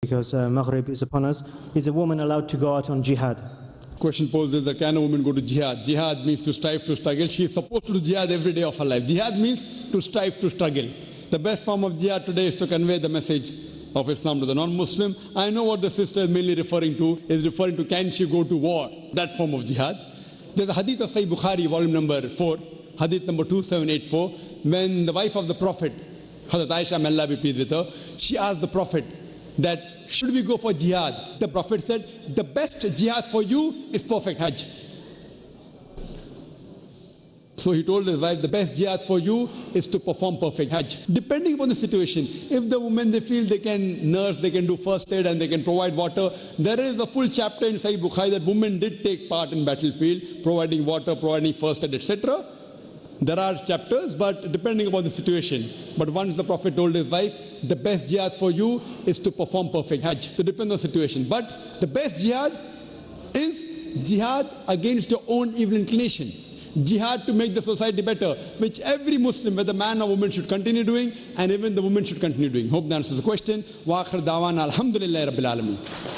Because Maghrib is upon us. Is a woman allowed to go out on jihad? Question posed is that can a woman go to jihad? Jihad means to strive, to struggle. She is supposed to do jihad every day of her life. Jihad means to strive, to struggle. The best form of jihad today is to convey the message of Islam to the non-Muslim. I know what the sister is mainly referring to. Is referring to can she go to war? That form of jihad. There's a hadith of Sahih Bukhari, volume number 4, hadith number 2784, when the wife of the Prophet, Hazrat Aisha, may Allah be pleased with her, she asked the Prophet that should we go for jihad? The Prophet said, the best jihad for you is perfect hajj. So he told his wife, the best jihad for you is to perform perfect hajj. Depending upon the situation, if the women, they feel they can nurse, they can do first aid and they can provide water, there is a full chapter in Sahih Bukhari that women did take part in battlefield, providing water, providing first aid, etc. There are chapters, but depending upon the situation. But once the Prophet told his wife, the best jihad for you is to perform perfect hajj. To depend on the situation. But the best jihad is jihad against your own evil inclination. Jihad to make the society better, which every Muslim, whether man or woman, should continue doing, and even the woman should continue doing. Hope that answers the question. Wa akhir da'wana alhamdulillahi rabbil alameen.